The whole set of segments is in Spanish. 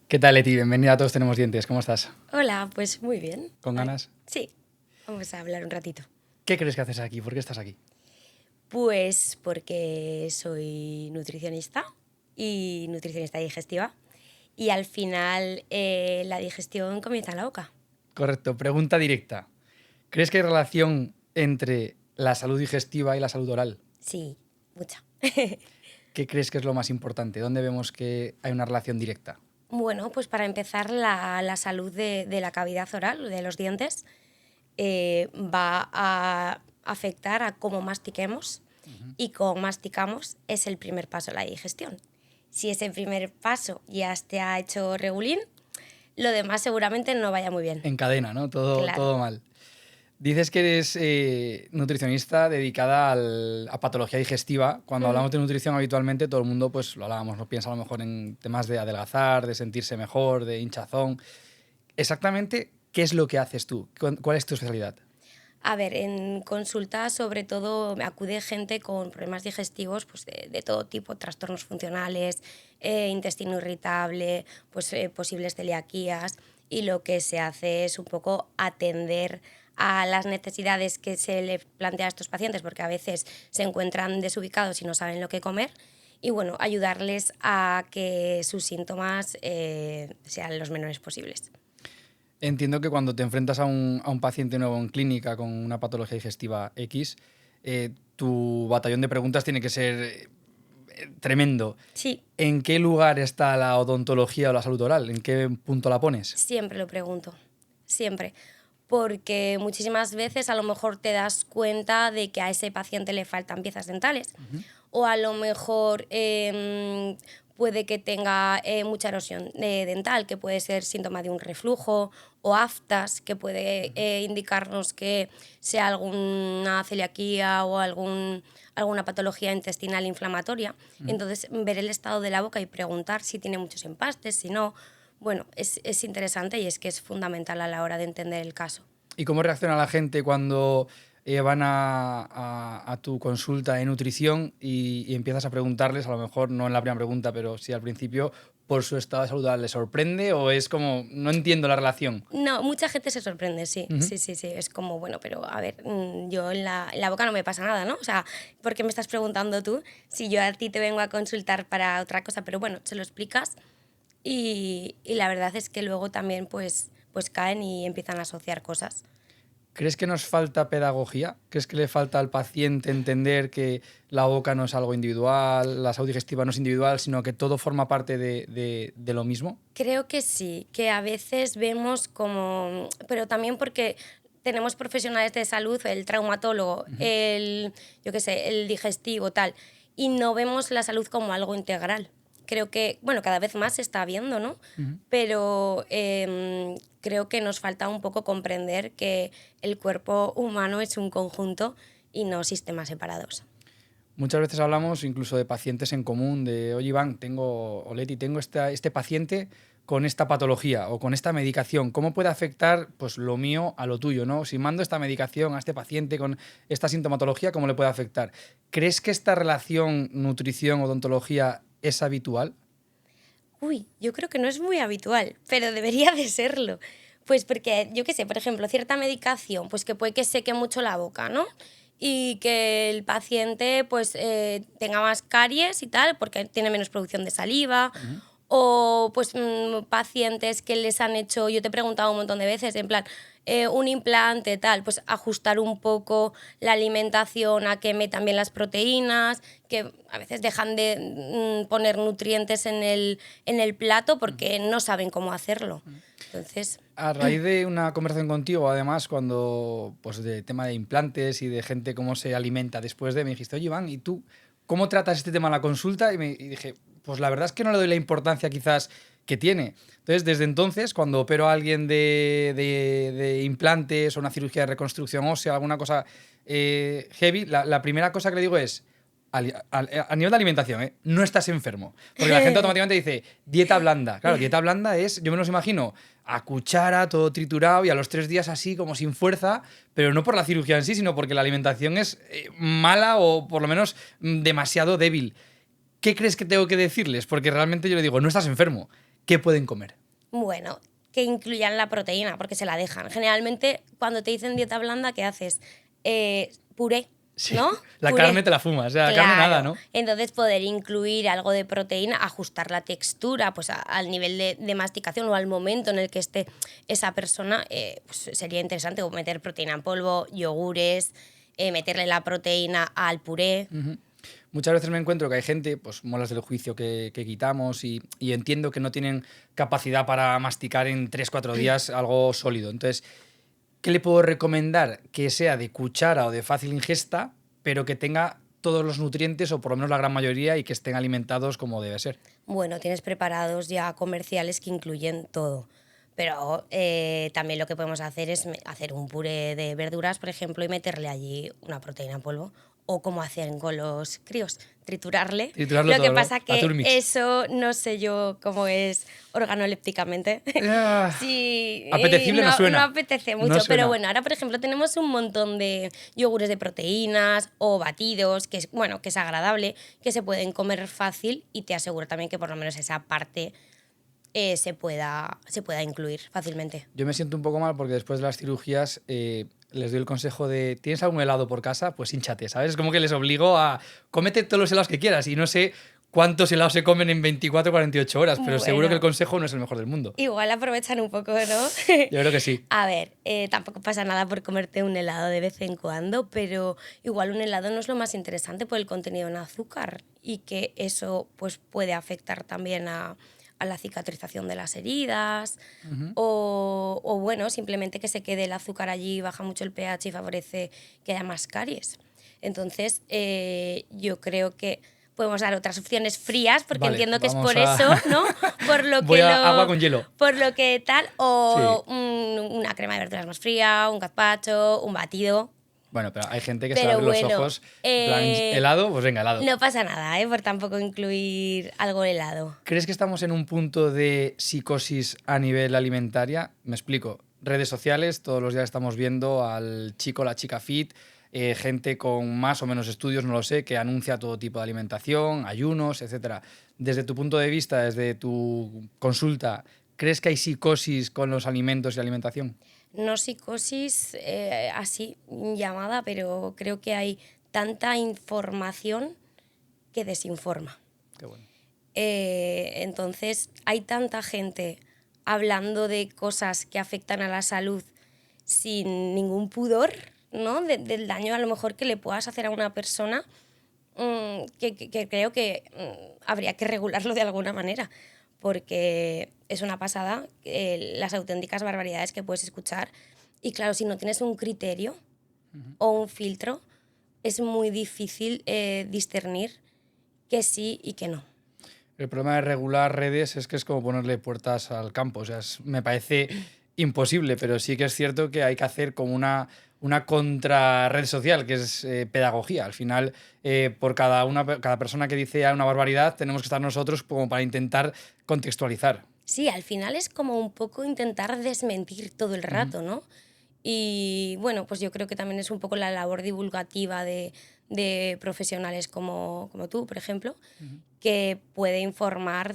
¿Qué tal, Leti? Bienvenida a Todos Tenemos Dientes. ¿Cómo estás? Hola, pues muy bien. ¿Con ganas? Sí, vamos a hablar un ratito. ¿Qué crees que haces aquí? ¿Por qué estás aquí? Pues porque soy nutricionista y nutricionista digestiva y al final la digestión comienza en la boca. Correcto. Pregunta directa. ¿Crees que hay relación entre la salud digestiva y la salud oral? Sí, mucha. ¿Qué crees que es lo más importante? ¿Dónde vemos que hay una relación directa? Bueno, pues para empezar la salud de la cavidad oral, de los dientes, va a afectar a cómo mastiquemos y cómo masticamos es el primer paso de la digestión. Si ese primer paso ya te ha hecho regulín, lo demás seguramente no vaya muy bien. En cadena, ¿no? Todo, Claro. todo mal. Dices que eres nutricionista dedicada a patología digestiva. Cuando hablamos de nutrición habitualmente todo el mundo pues lo hablábamos, no piensa a lo mejor en temas de adelgazar, de sentirse mejor, de hinchazón. Exactamente, ¿qué es lo que haces tú? ¿Cuál es tu especialidad? A ver, en consulta sobre todo acude gente con problemas digestivos pues de todo tipo, trastornos funcionales, intestino irritable, pues posibles celiaquías, y lo que se hace es un poco atender a las necesidades que se le plantea a estos pacientes, porque a veces se encuentran desubicados y no saben lo que comer, y bueno, ayudarles a que sus síntomas sean los menores posibles. Entiendo que cuando te enfrentas a un paciente nuevo en clínica con una patología digestiva X, tu batallón de preguntas tiene que ser tremendo. Sí, ¿En qué lugar está la odontología o la salud oral? ¿En qué punto la pones? siempre lo pregunto, siempre. Porque muchísimas veces a lo mejor te das cuenta de que a ese paciente le faltan piezas dentales, o a lo mejor puede que tenga mucha erosión dental, que puede ser síntoma de un reflujo, o aftas, que puede indicarnos que sea alguna celiaquía o alguna patología intestinal inflamatoria. Entonces, ver el estado de la boca y preguntar si tiene muchos empastes, si no. Bueno, es interesante y es que es fundamental a la hora de entender el caso. ¿Y cómo reacciona la gente cuando van a tu consulta de nutrición y empiezas a preguntarles, a lo mejor no en la primera pregunta, pero sí al principio, por su estado de salud? ¿Les sorprende o es como, no entiendo la relación? No, mucha gente se sorprende, sí, Ujú. sí, sí, sí. Es como, bueno, pero a ver, yo en la boca no me pasa nada, ¿no? O sea, ¿por qué me estás preguntando tú si yo a ti te vengo a consultar para otra cosa? Pero bueno, se lo explicas y la verdad es que luego también pues caen y empiezan a asociar cosas. ¿Crees que nos falta pedagogía? ¿Crees que le falta al paciente entender que la boca no es algo individual, la salud digestiva no es individual, sino que todo forma parte de lo mismo? Creo que sí, que a veces vemos como, pero también porque tenemos profesionales de salud, el traumatólogo, yo qué sé, el digestivo, tal, y no vemos la salud como algo integral. Creo que, bueno, cada vez más se está viendo, ¿no? Pero creo que nos falta un poco comprender que el cuerpo humano es un conjunto y no sistemas separados. Muchas veces hablamos incluso de pacientes en común, de, oye Iván, o Leti, tengo este paciente con esta patología o con esta medicación. ¿Cómo puede afectar pues, lo mío a lo tuyo, ¿no? Si mando esta medicación a este paciente con esta sintomatología, ¿cómo le puede afectar? ¿Crees que esta relación nutrición-odontología es habitual? Uy, yo creo que no es muy habitual, pero debería de serlo. Pues porque, yo qué sé, por ejemplo, cierta medicación, pues que puede que seque mucho la boca, ¿no? Y que el paciente pues tenga más caries y tal, porque tiene menos producción de saliva. O pues pacientes que les han hecho, yo te he preguntado un montón de veces, en plan, un implante, tal, pues ajustar un poco la alimentación a que metan bien las proteínas, que a veces dejan de poner nutrientes en el plato porque no saben cómo hacerlo. Entonces, A raíz de una conversación contigo, además, cuando, pues, de tema de implantes y de gente cómo se alimenta después de, me dijiste, oye, Iván, ¿y tú cómo tratas este tema en la consulta? Y dije, pues la verdad es que no le doy la importancia quizás que tiene. Entonces, desde entonces, cuando opero a alguien de implantes o una cirugía de reconstrucción ósea, alguna cosa heavy, la primera cosa que le digo es, a nivel de alimentación, no estás enfermo. Porque la gente automáticamente dice, dieta blanda. Claro, dieta blanda es, yo me los imagino, a cuchara, todo triturado y a los 3 días así, como sin fuerza, pero no por la cirugía en sí, sino porque la alimentación es mala o por lo menos demasiado débil. ¿Qué crees que tengo que decirles? Porque realmente yo le digo, no estás enfermo. ¿qué pueden comer? Bueno, que incluyan la proteína, porque se la dejan. Generalmente, cuando te dicen dieta blanda, ¿qué haces? Puré, Sí, ¿no? la Puré. carne te la fumas, o sea, la carne Claro. nada, ¿no? Entonces, poder incluir algo de proteína, ajustar la textura pues al nivel de masticación o al momento en el que esté esa persona, pues sería interesante. O meter proteína en polvo, yogures, meterle la proteína al puré. Muchas veces me encuentro que hay gente, pues molas del juicio que quitamos y entiendo que no tienen capacidad para masticar en 3 4 días algo sólido. Entonces, ¿qué le puedo recomendar? Que sea de cuchara o de fácil ingesta, pero que tenga todos los nutrientes o por lo menos la gran mayoría y que estén alimentados como debe ser. Bueno, tienes preparados ya comerciales que incluyen todo. Pero también lo que podemos hacer es hacer un puré de verduras, por ejemplo, y meterle allí una proteína en polvo. O como hacen con los críos, triturarle. Triturarlo Lo que todo, ¿no? pasa que Turmix. eso no sé yo cómo es organolépticamente. Ah, Sí, apetecible no suena. No apetece mucho. No suena. Pero bueno, ahora por ejemplo tenemos un montón de yogures de proteínas o batidos, que es, bueno, que es agradable, que se pueden comer fácil y te aseguro también que por lo menos esa parte se pueda incluir fácilmente. Yo me siento un poco mal porque después de las cirugías les doy el consejo de ¿tienes algún helado por casa? Pues hinchate, ¿sabes? Es como que les obligo a cómete todos los helados que quieras y no sé cuántos helados se comen en 24 o 48 horas, pero seguro que el consejo no es el mejor del mundo. Igual aprovechan un poco, ¿no? Yo creo que sí. A ver, tampoco pasa nada por comerte un helado de vez en cuando, pero igual un helado no es lo más interesante por el contenido en azúcar y que eso pues puede afectar también a la cicatrización de las heridas o bueno, simplemente que se quede el azúcar allí, baja mucho el pH y favorece que haya más caries. Entonces, yo creo que podemos dar otras opciones frías, porque Vale, entiendo que es vamos por a- eso, ¿no? Por lo Voy que a agua con hielo. por lo que tal, o Sí. una crema de verduras más fría, un gazpacho, un batido. Bueno, pero hay gente que se Pero abre los bueno, ojos, en plan, helado, pues venga, helado. no pasa nada, por tampoco incluir algo helado. ¿Crees que estamos en un punto de psicosis a nivel alimentaria? Me explico. Redes sociales, todos los días estamos viendo al chico, la chica fit, gente con más o menos estudios, no lo sé, que anuncia todo tipo de alimentación, ayunos, etcétera. Desde tu punto de vista, desde tu consulta, ¿crees que hay psicosis con los alimentos y la alimentación? No psicosis así llamada, pero creo que hay tanta información que desinforma. Qué bueno. Entonces, hay tanta gente hablando de cosas que afectan a la salud sin ningún pudor, ¿no? Del daño a lo mejor que le puedas hacer a una persona, que creo que habría que regularlo de alguna manera, porque es una pasada las auténticas barbaridades que puedes escuchar. Y claro, si no tienes un criterio o un filtro, es muy difícil discernir que sí y que no. El problema de regular redes es que es como ponerle puertas al campo. O sea, me parece imposible, pero sí que es cierto que hay que hacer como una contra red social, que es pedagogía. Al final, por cada persona que dice una barbaridad, tenemos que estar nosotros como para intentar contextualizar. Sí, al final es como un poco intentar desmentir todo el rato, ¿no? Y bueno, pues yo creo que también es un poco la labor divulgativa de profesionales como tú, por ejemplo, que puede informar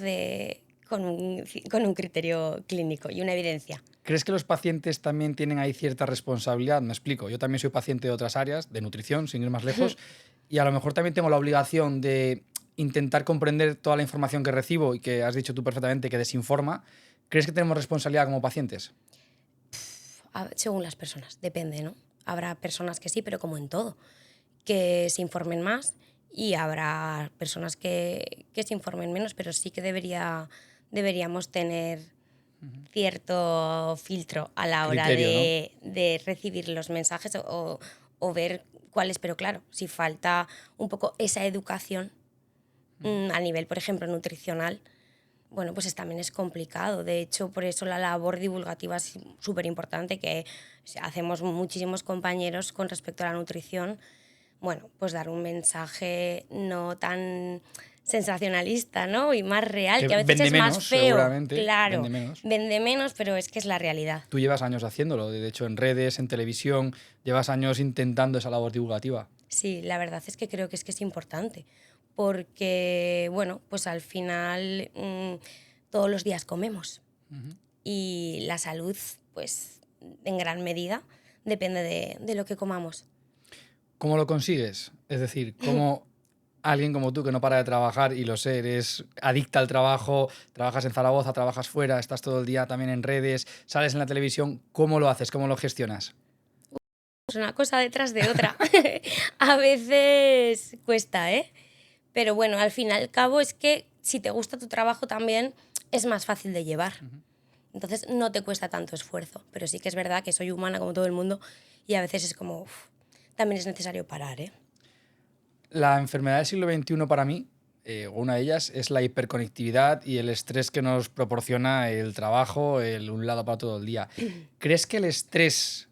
con un criterio clínico y una evidencia. ¿Crees que los pacientes también tienen ahí cierta responsabilidad? Me explico. Yo también soy paciente de otras áreas, de nutrición, sin ir más lejos, y a lo mejor también tengo la obligación de intentar comprender toda la información que recibo y que has dicho tú perfectamente que desinforma. ¿Crees que tenemos responsabilidad como pacientes? Según las personas, depende, ¿no? Habrá personas que sí, pero como en todo, que se informen más y habrá personas que se informen menos, pero sí que deberíamos tener cierto filtro a la hora Criterio, ¿no? de recibir los mensajes o ver cuáles, pero claro, si falta un poco esa educación a nivel, por ejemplo, nutricional, bueno, pues también es complicado. De hecho, por eso la labor divulgativa es súper importante, que hacemos muchísimos compañeros con respecto a la nutrición. Bueno, pues dar un mensaje no tan sensacionalista, ¿no? Y más real, que a veces vende es menos, más feo. seguramente. Claro, Vende menos. vende menos, pero es que es la realidad. Tú llevas años haciéndolo, de hecho en redes, en televisión, llevas años intentando esa labor divulgativa. Sí, la verdad es que creo que es importante, porque, bueno, pues al final todos los días comemos. Ujú. Y la salud, pues en gran medida, depende de lo que comamos. ¿Cómo lo consigues? Es decir, ¿cómo alguien como tú que no para de trabajar, y lo sé, eres adicta al trabajo, trabajas en Zaragoza, trabajas fuera, estás todo el día también en redes, sales en la televisión, ¿cómo lo haces? ¿Cómo lo gestionas? Es una cosa detrás de otra. A veces cuesta, ¿eh? Pero bueno, al fin y al cabo es que si te gusta tu trabajo también es más fácil de llevar. Entonces no te cuesta tanto esfuerzo. Pero sí que es verdad que soy humana como todo el mundo y a veces es como, uf, también es necesario parar, ¿eh? La enfermedad del siglo XXI para mí, una de ellas, es la hiperconectividad y el estrés que nos proporciona el trabajo, el un lado para todo el día. ¿Crees que el estrés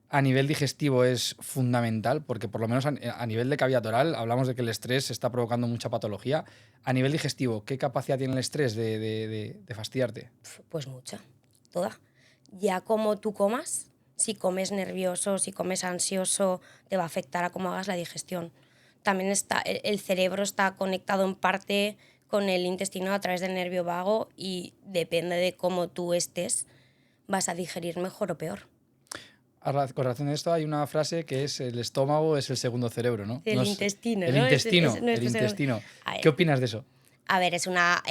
a nivel digestivo es fundamental? Porque por lo menos a nivel de cavidad oral hablamos de que el estrés está provocando mucha patología. A nivel digestivo, ¿qué capacidad tiene el estrés de fastidiarte? Pues mucha, toda. Ya como tú comas, si comes nervioso, si comes ansioso, te va a afectar a cómo hagas la digestión. También está, el cerebro está conectado en parte con el intestino a través del nervio vago y depende de cómo tú estés, vas a digerir mejor o peor. Con relación a esto hay una frase que es el estómago es el segundo cerebro, ¿no? El intestino, El ¿no? Es intestino, el nuestro cerebro. intestino. A ¿Qué ver, opinas de eso? A ver, es una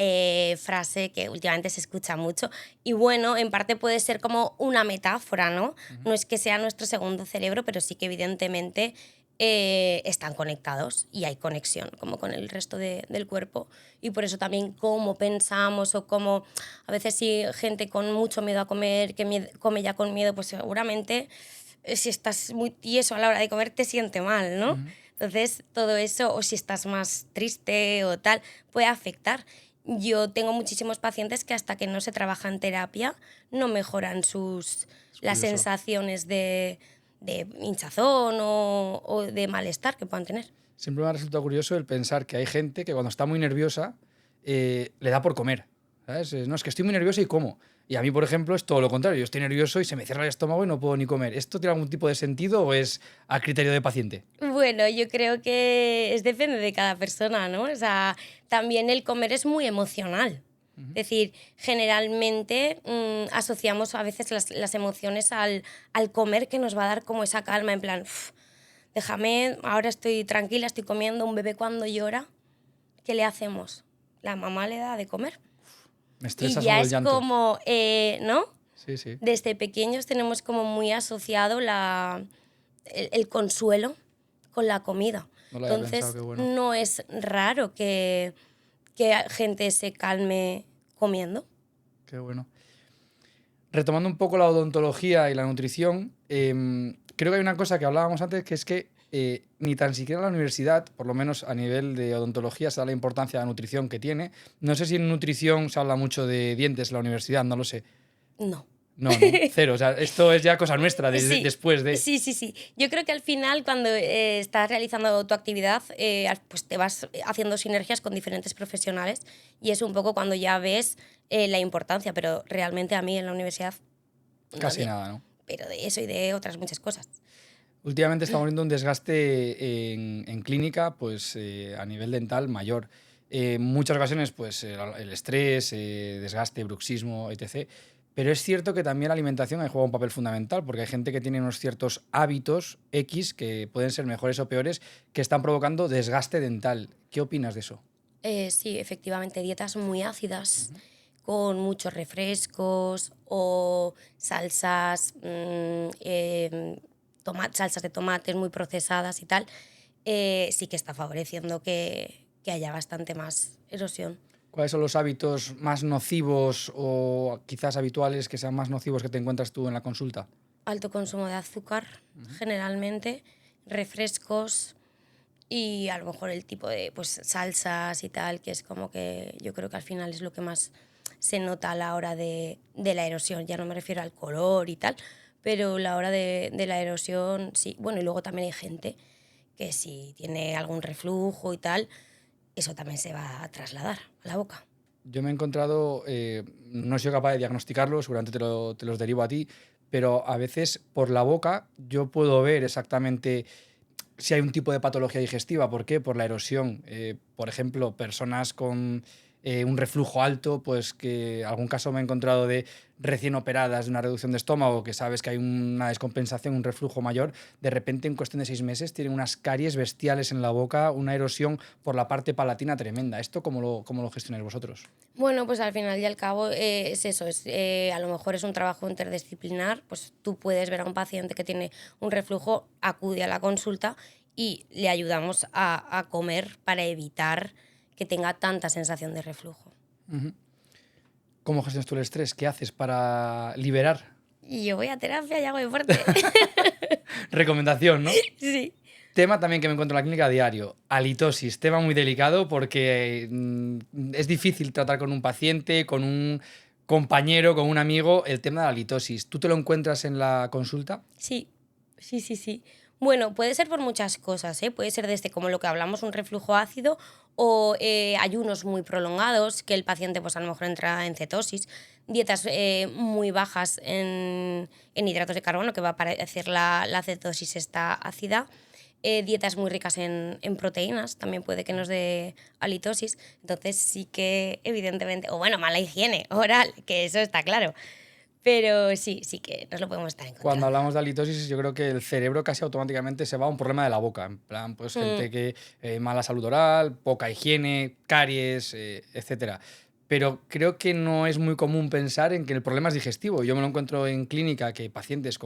frase que últimamente se escucha mucho y bueno, en parte puede ser como una metáfora, ¿no? Ujú. No es que sea nuestro segundo cerebro, pero sí que evidentemente están conectados y hay conexión como con el resto del cuerpo y por eso también cómo pensamos o cómo a veces si gente con mucho miedo a comer, que come ya con miedo, pues seguramente si estás muy tieso a la hora de comer te siente mal, ¿no? Ujú. Entonces, todo eso, o si estás más triste o tal, puede afectar. Yo tengo muchísimos pacientes que hasta que no se trabaja en terapia no mejoran Es las curioso. sensaciones de hinchazón o de malestar que puedan tener. Siempre me ha resultado curioso el pensar que hay gente que cuando está muy nerviosa le da por comer. ¿Sabes? No, es que estoy muy nervioso y como. Y a mí, por ejemplo, es todo lo contrario. Yo estoy nervioso y se me cierra el estómago y no puedo ni comer. ¿Esto tiene algún tipo de sentido o es a criterio de paciente? Bueno, yo creo que depende de cada persona, ¿no? O sea, también el comer es muy emocional. Ujú. Es decir, generalmente asociamos a veces las emociones al comer que nos va a dar como esa calma, en plan, "Uf, déjame, ahora estoy tranquila, estoy comiendo, un bebé cuando llora, ¿qué le hacemos? La mamá le da de comer. Me Y estresa ya solo el es llanto. como, ¿no? Sí, sí. Desde pequeños tenemos como muy asociado el consuelo con la comida. No lo había pensado, Entonces, qué bueno. no es raro que gente se calme comiendo. Qué bueno. Retomando un poco la odontología y la nutrición, creo que hay una cosa que hablábamos antes, que es que ni tan siquiera en la universidad, por lo menos a nivel de odontología, se da la importancia de la nutrición que tiene. No sé si en nutrición se habla mucho de dientes en la universidad, no lo sé. No. No, no, cero. O sea, esto es ya cosa nuestra, Sí, después de... sí, sí, sí. Yo creo que al final, cuando estás realizando tu actividad, pues te vas haciendo sinergias con diferentes profesionales y es un poco cuando ya ves la importancia, pero realmente a mí en la universidad Casi nadie. nada, ¿no? Pero de eso y de otras muchas cosas. Últimamente estamos viendo un desgaste en clínica, pues a nivel dental mayor. En muchas ocasiones, pues el estrés, desgaste, bruxismo, etc. Pero es cierto que también la alimentación ahí juega un papel fundamental, porque hay gente que tiene unos ciertos hábitos X que pueden ser mejores o peores, que están provocando desgaste dental. ¿Qué opinas de eso? Sí, efectivamente, dietas muy ácidas, Ujú. con muchos refrescos o salsas, salsas de tomates muy procesadas y tal, sí que está favoreciendo que haya bastante más erosión. ¿Cuáles son los hábitos más nocivos o quizás habituales que sean más nocivos que te encuentras tú en la consulta? Alto consumo de azúcar, Ujú. generalmente, refrescos y a lo mejor el tipo de pues, salsas y tal, que es como que yo creo que al final es lo que más se nota a la hora de la erosión. Ya no me refiero al color y tal, pero la hora de la erosión, sí. Bueno, y luego también hay gente que si tiene algún reflujo y tal, eso también se va a trasladar a la boca. Yo me he encontrado, no soy capaz de diagnosticarlo, seguramente te los derivo a ti, pero a veces por la boca yo puedo ver exactamente si hay un tipo de patología digestiva. ¿Por qué? Por la erosión. Por ejemplo, personas con un reflujo alto, pues que algún caso me he encontrado de recién operadas de una reducción de estómago, que sabes que hay una descompensación, un reflujo mayor, de repente en cuestión de 6 meses tienen unas caries bestiales en la boca, una erosión por la parte palatina tremenda. ¿Esto cómo lo gestionáis vosotros? Bueno, pues al final y al cabo es eso, a lo mejor es un trabajo interdisciplinar, pues tú puedes ver a un paciente que tiene un reflujo, acude a la consulta y le ayudamos a comer para evitar que tenga tanta sensación de reflujo. Uh-huh. ¿Cómo gestionas tú el estrés? ¿Qué haces para liberar? Y yo voy a terapia y hago deporte. Recomendación, ¿no? Sí. Tema también que me encuentro en la clínica a diario, halitosis, tema muy delicado porque es difícil tratar con un paciente, con un compañero, con un amigo, el tema de la halitosis. ¿Tú te lo encuentras en la consulta? Sí, sí. Bueno, puede ser por muchas cosas, ¿eh? Puede ser desde como lo que hablamos, un reflujo ácido o ayunos muy prolongados, que el paciente pues a lo mejor entra en cetosis, dietas muy bajas en hidratos de carbono, que va a parecer la cetosis esta ácida, dietas muy ricas en proteínas, también puede que nos dé halitosis, entonces sí que evidentemente, o bueno, mala higiene oral, que eso está claro. Pero sí que nos lo podemos estar encontrando. Cuando hablamos de halitosis, yo creo que el cerebro casi automáticamente se va a un problema de la boca. En plan, pues gente que mala salud oral, poca higiene, caries, etcétera. Pero creo que no es muy común pensar en que el problema es digestivo. Yo me lo encuentro en clínica que pacientes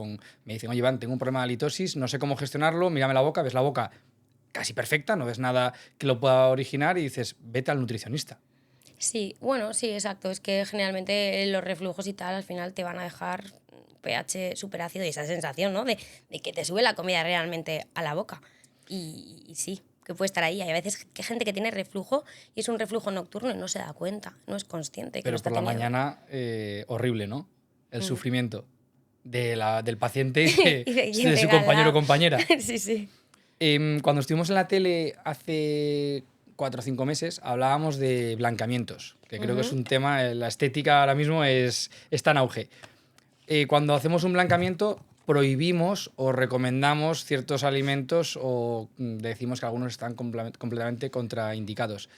me dicen, oye, Iván, tengo un problema de halitosis, no sé cómo gestionarlo, mírame la boca, ves la boca casi perfecta, no ves nada que lo pueda originar y dices, vete al nutricionista. Sí, bueno, sí, exacto. Es que generalmente los reflujos y tal al final te van a dejar pH superácido y esa sensación, ¿no? De que te sube la comida realmente a la boca. Y sí, que puede estar ahí. Hay veces que gente que tiene reflujo y es un reflujo nocturno y no se da cuenta, no es consciente que Pero lo está por la teniendo. mañana, horrible, ¿no? El sufrimiento del paciente y Y de quien de su tenga al compañero o lado. compañera. Sí. Cuando estuvimos en la tele hace 4 o 5 meses, hablábamos de blancamientos, que creo que es un tema, la estética ahora mismo está en auge. Cuando hacemos un blancamiento, prohibimos o recomendamos ciertos alimentos o decimos que algunos están completamente contraindicados.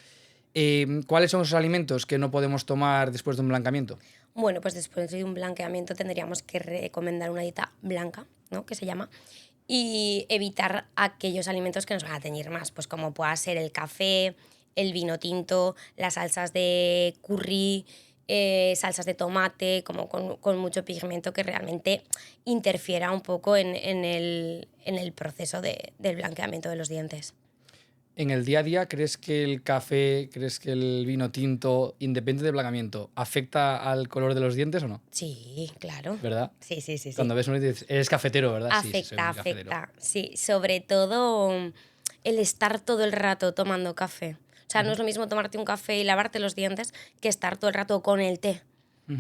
¿Cuáles son esos alimentos que no podemos tomar después de un blancamiento? Bueno, pues después de un blanqueamiento tendríamos que recomendar una dieta blanca, ¿no? Que se llama, y evitar aquellos alimentos que nos van a teñir más, pues como pueda ser el café, el vino tinto, las salsas de curry, salsas de tomate, como con mucho pigmento que realmente interfiera un poco en el proceso del blanqueamiento de los dientes. En el día a día, ¿crees que el café, crees que el vino tinto, independiente del blancamiento, afecta al color de los dientes o no? Sí, claro. ¿Verdad? Sí. Cuando ves uno y dices, eres cafetero, ¿verdad? Sí, soy muy cafetero. Afecta, sí. Sobre todo el estar todo el rato tomando café. O sea, no es lo mismo tomarte un café y lavarte los dientes que estar todo el rato con el té.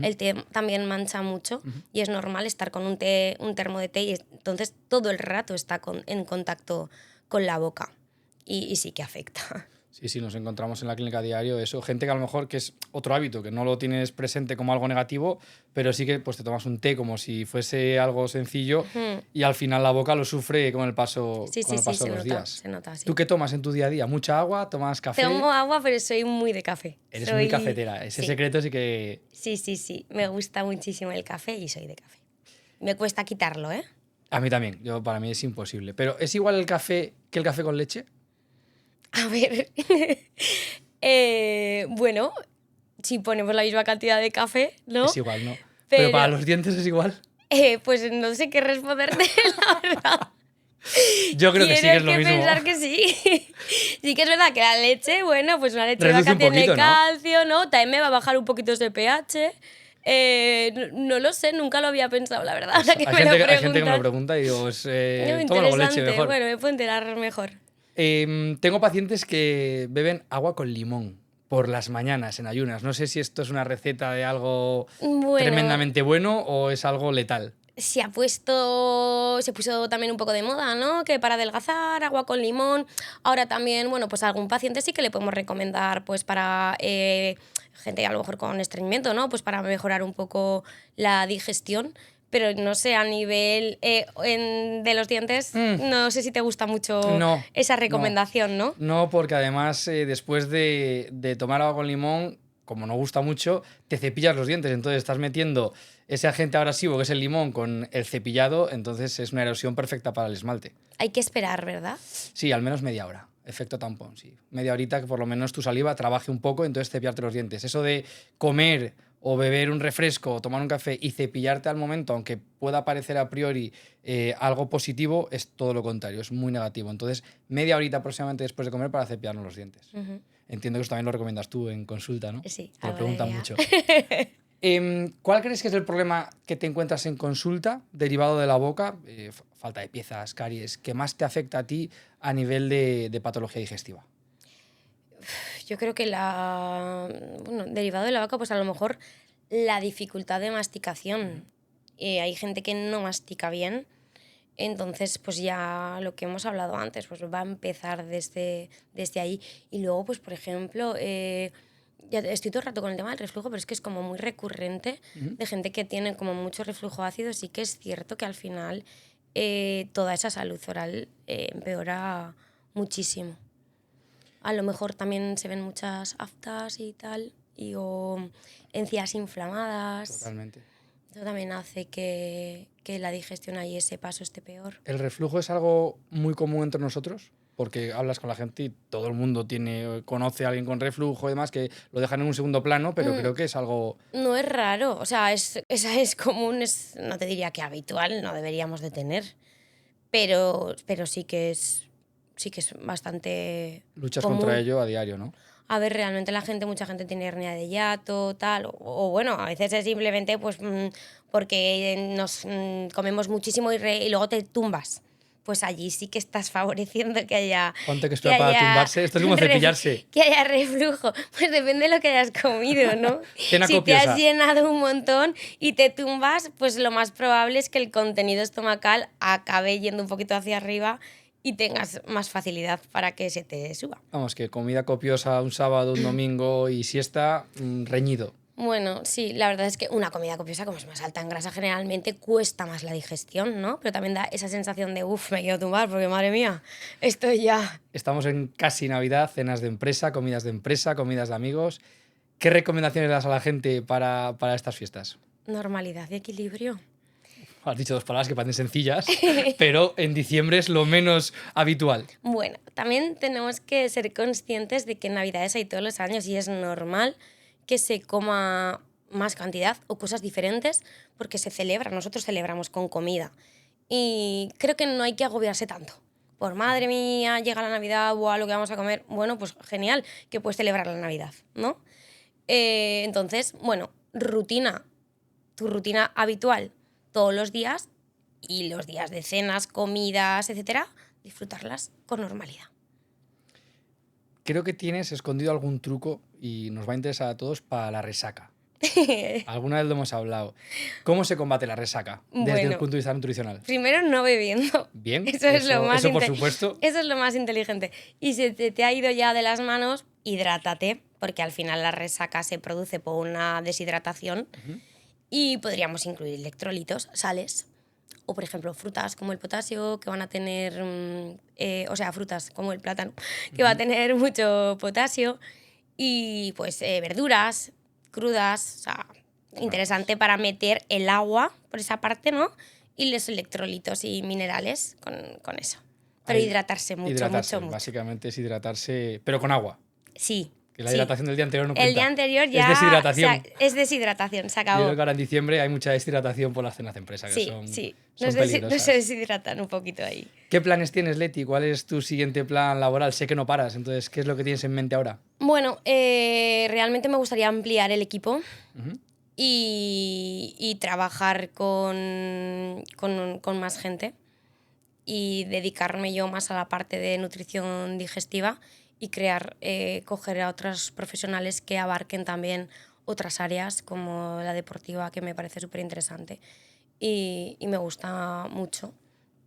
El té también mancha mucho y es normal estar con un termo de té y entonces todo el rato está en contacto con la boca y sí que afecta. Sí, nos encontramos en la clínica a diario eso. Gente que a lo mejor que es otro hábito, que no lo tienes presente como algo negativo, pero sí que pues, te tomas un té como si fuese algo sencillo y al final la boca lo sufre con el paso, Sí, de los días. se nota, sí. ¿Tú qué tomas en tu día a día? ¿Mucha agua? ¿Tomas café? Tomo agua, pero soy muy de café. Eres muy cafetera. Ese secreto sí que... Sí. Me gusta muchísimo el café y soy de café. Me cuesta quitarlo, ¿eh? A mí también. Para mí es imposible. ¿Pero es igual el café que el café con leche? A ver, bueno, si ponemos la misma cantidad de café, ¿no? Es igual, ¿no? Pero para los dientes es igual. Pues no sé qué responderte, la verdad. Yo creo que sí que es lo mismo. Tienes que pensar que sí. Sí que es verdad que la leche, bueno, pues una leche Reduce vaca un tiene poquito, ¿no? calcio, ¿no? También me va a bajar un poquito ese pH. No lo sé, nunca lo había pensado, la verdad. Ahora que Hay me lo gente que me lo pregunta y digo, tómalo con leche mejor. Bueno, me puedo enterar mejor. Tengo pacientes que beben agua con limón por las mañanas en ayunas. No sé si esto es una receta de algo tremendamente bueno o es algo letal. Se puso también un poco de moda, ¿no? Que para adelgazar, agua con limón. Ahora también, bueno, pues a algún paciente sí que le podemos recomendar, pues para gente a lo mejor con estreñimiento, ¿no? Pues para mejorar un poco la digestión. Pero no sé, a nivel de los dientes, no sé si te gusta mucho esa recomendación, ¿no? No, porque además después de tomar agua con limón como no gusta mucho, te cepillas los dientes. Entonces estás metiendo ese agente abrasivo que es el limón con el cepillado, entonces es una erosión perfecta para el esmalte. Hay que esperar, ¿verdad? Sí, al menos media hora. Efecto tampón, sí. Media horita que por lo menos tu saliva trabaje un poco, entonces cepillarte los dientes. Eso de comer o beber un refresco o tomar un café y cepillarte al momento, aunque pueda parecer a priori algo positivo, es todo lo contrario, es muy negativo. Entonces, media horita aproximadamente después de comer para cepillarnos los dientes. Entiendo que eso también lo recomiendas tú en consulta, ¿no? Sí, Te lo algo preguntan debería. mucho. ¿Cuál crees que es el problema que te encuentras en consulta derivado de la boca, falta de piezas, caries, que más te afecta a ti a nivel de patología digestiva? Yo creo que bueno, derivado de la vaca, pues a lo mejor la dificultad de masticación. Hay gente que no mastica bien, entonces pues ya lo que hemos hablado antes, pues va a empezar desde ahí. Y luego, pues por ejemplo, ya estoy todo el rato con el tema del reflujo, pero es que es como muy recurrente de gente que tiene como mucho reflujo ácido. Sí que es cierto que al final toda esa salud oral empeora muchísimo. A lo mejor también se ven muchas aftas y tal, o encías inflamadas. Totalmente. Eso también hace que la digestión ahí, ese paso, esté peor. ¿El reflujo es algo muy común entre nosotros? Porque hablas con la gente y todo el mundo conoce a alguien con reflujo y demás, que lo dejan en un segundo plano, pero creo que es algo... No es raro, o sea, esa es común, no te diría que habitual, no deberíamos de tener, pero sí que es bastante Luchas común. contra ello a diario, ¿no? A ver, realmente mucha gente tiene hernia de hiato, tal, o bueno, a veces es simplemente pues porque nos comemos muchísimo y luego te tumbas. Pues allí sí que estás favoreciendo que haya... Ponte que espera para tumbarse, esto es como cepillarse. Que haya reflujo. Pues depende de lo que hayas comido, ¿no? Cena Si copiosa. te has llenado un montón y te tumbas, pues lo más probable es que el contenido estomacal acabe yendo un poquito hacia arriba y tengas más facilidad para que se te suba. Vamos, que comida copiosa un sábado, un domingo y siesta, reñido. Bueno, sí, la verdad es que una comida copiosa, como es más alta en grasa, generalmente cuesta más la digestión, ¿no? Pero también da esa sensación de, me quiero tumbar porque, madre mía, estoy ya... Estamos en casi Navidad, cenas de empresa, comidas de amigos. ¿Qué recomendaciones das a la gente para estas fiestas? Normalidad y equilibrio. Has dicho dos palabras que parecen sencillas, pero en diciembre es lo menos habitual. Bueno, también tenemos que ser conscientes de que en Navidades hay todos los años y es normal que se coma más cantidad o cosas diferentes porque se celebra, nosotros celebramos con comida. Y creo que no hay que agobiarse tanto. Por madre mía, llega la Navidad, lo que vamos a comer. Bueno, pues genial que puedes celebrar la Navidad, ¿no? Entonces, bueno, tu rutina habitual todos los días y los días de cenas, comidas, etcétera, disfrutarlas con normalidad. Creo que tienes escondido algún truco y nos va a interesar a todos para la resaca. Alguna vez lo hemos hablado. ¿Cómo se combate la resaca desde el punto de vista nutricional? Primero, no bebiendo. Bien, Eso por supuesto. Eso es lo más inteligente. Y si te ha ido ya de las manos, hidrátate, porque al final la resaca se produce por una deshidratación. Y podríamos incluir electrolitos, sales, o por ejemplo frutas como el potasio, que van a tener, frutas como el plátano, que va a tener mucho potasio, y pues verduras crudas, o sea, interesante para meter el agua por esa parte, ¿no? Y los electrolitos y minerales con eso. Pero hidratarse mucho. Básicamente es hidratarse, pero con agua. Sí. Que la hidratación del día anterior no cuenta. El día anterior ya... Es deshidratación. Es deshidratación, se acabó. Yo creo que ahora en diciembre hay mucha deshidratación por las cenas de empresa, que son peligrosas. No se deshidratan un poquito ahí. ¿Qué planes tienes, Leti? ¿Cuál es tu siguiente plan laboral? Sé que no paras, entonces, ¿qué es lo que tienes en mente ahora? Bueno, realmente me gustaría ampliar el equipo y trabajar con más gente y dedicarme yo más a la parte de nutrición digestiva y coger a otros profesionales que abarquen también otras áreas como la deportiva, que me parece súper interesante y me gusta mucho,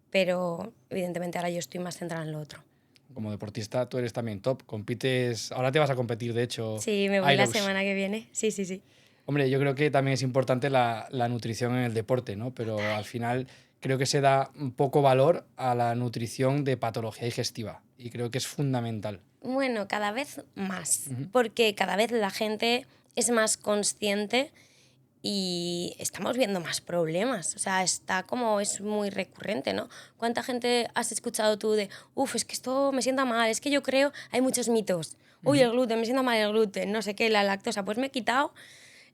pero evidentemente ahora yo estoy más centrada en lo otro. Como deportista tú eres también top, compites, ahora te vas a competir de hecho. Sí, me voy la semana que viene, sí. Hombre, yo creo que también es importante la nutrición en el deporte, ¿no? Pero al final creo que se da poco valor a la nutrición de patología digestiva y creo que es fundamental. Bueno, cada vez más, porque cada vez la gente es más consciente y estamos viendo más problemas. O sea, es muy recurrente, ¿no? ¿Cuánta gente has escuchado tú de, es que esto me sienta mal, es que yo creo, hay muchos mitos. Uy, el gluten, me sienta mal el gluten, no sé qué, la lactosa, pues me he quitado.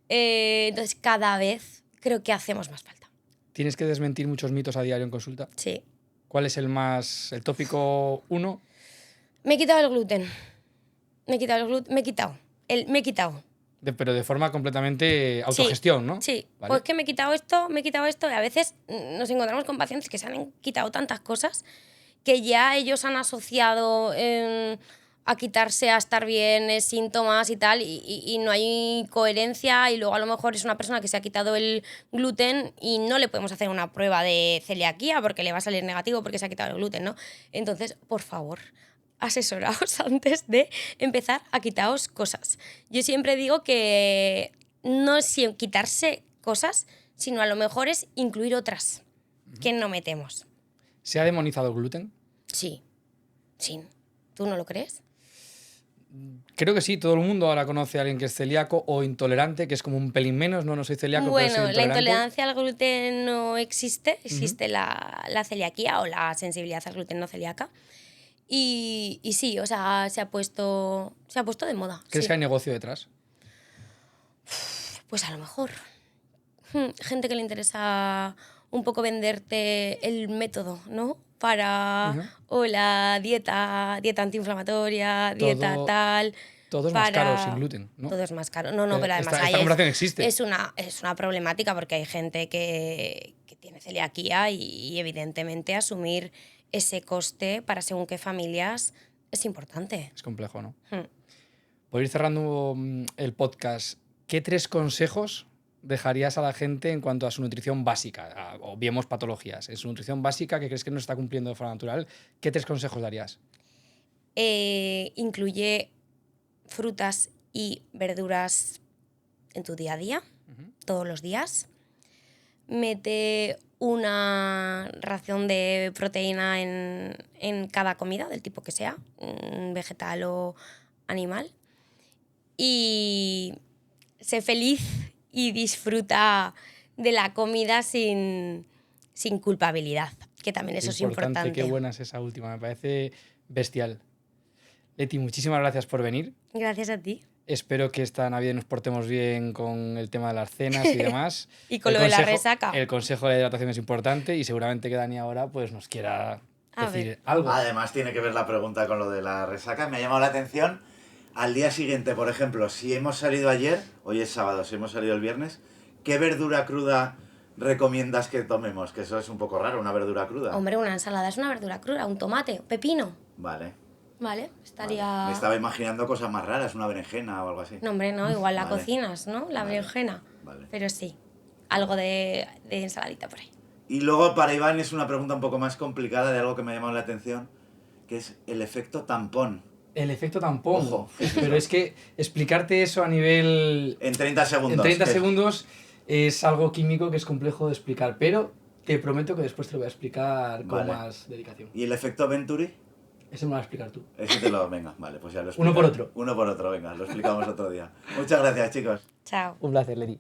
Entonces, cada vez creo que hacemos más falta. ¿Tienes que desmentir muchos mitos a diario en consulta? Sí. ¿Cuál es el tópico 1? Me he quitado el gluten. Me he quitado el gluten. Me he quitado. Pero de forma completamente autogestión, sí, ¿no? Sí, ¿Vale? Pues que me he quitado esto, y a veces nos encontramos con pacientes que se han quitado tantas cosas que ya ellos han asociado a quitarse, a estar bien, síntomas y tal, y no hay coherencia, y luego a lo mejor es una persona que se ha quitado el gluten y no le podemos hacer una prueba de celiaquía porque le va a salir negativo porque se ha quitado el gluten, ¿no? Entonces, por favor, asesoraos antes de empezar a quitaros cosas. Yo siempre digo que no es quitarse cosas, sino a lo mejor es incluir otras que no metemos. ¿Se ha demonizado el gluten? Sí. ¿Tú no lo crees? Creo que sí, todo el mundo ahora conoce a alguien que es celíaco o intolerante, que es como un pelín menos, no soy celíaco, pero soy Bueno, la intolerante. intolerancia al gluten no existe, existe la celiaquía o la sensibilidad al gluten no celíaca. Y sí, o sea, se ha puesto de moda. ¿Crees sí. que hay negocio detrás? Pues a lo mejor. Gente que le interesa un poco venderte el método, ¿no? O la dieta antiinflamatoria, dieta tal. Todo es más caro sin gluten, ¿no? Todo es más caro. No, pero además esta comparación existe. es una problemática porque hay gente que tiene celiaquía y evidentemente asumir ese coste para según qué familias es importante. Es complejo, ¿no? Por ir cerrando el podcast, ¿qué 3 consejos dejarías a la gente en cuanto a su nutrición básica? Obviemos patologías. En su nutrición básica, que crees que no está cumpliendo de forma natural, ¿qué 3 consejos darías? Incluye frutas y verduras en tu día a día, todos los días. Mete una ración de proteína en cada comida, del tipo que sea, vegetal o animal. Y sé feliz y disfruta de la comida sin culpabilidad, que también eso es importante. Qué buena es esa última, me parece bestial. Leti, muchísimas gracias por venir. Gracias a ti. Espero que esta Navidad nos portemos bien con el tema de las cenas y demás. Y con lo de la resaca. El consejo de la hidratación es importante y seguramente que Dani ahora pues, nos quiera decir algo. Además tiene que ver la pregunta con lo de la resaca. Me ha llamado la atención. Al día siguiente, por ejemplo, si hemos salido ayer, hoy es sábado, si hemos salido el viernes, ¿qué verdura cruda recomiendas que tomemos? Que eso es un poco raro, una verdura cruda. Hombre, una ensalada es una verdura cruda, un tomate, pepino. Vale. Estaría... Vale. Me estaba imaginando cosas más raras, una berenjena o algo así. No, hombre, no, igual la cocinas, ¿no? La berenjena. Vale. Pero sí, algo de ensaladita por ahí. Y luego para Iván es una pregunta un poco más complicada de algo que me ha llamado la atención, que es el efecto tampón. El efecto tampón. Ojo. Pero es que explicarte eso a nivel... En 30 segundos. En 30 segundos es algo químico que es complejo de explicar, pero te prometo que después te lo voy a explicar con más dedicación. ¿Y el efecto Venturi? Ese me lo vas a explicar tú. Ese te lo... Venga, vale, pues ya lo explico. Uno por otro. Uno por otro, venga, lo explicamos otro día. Muchas gracias, chicos. Chao. Un placer, Leti.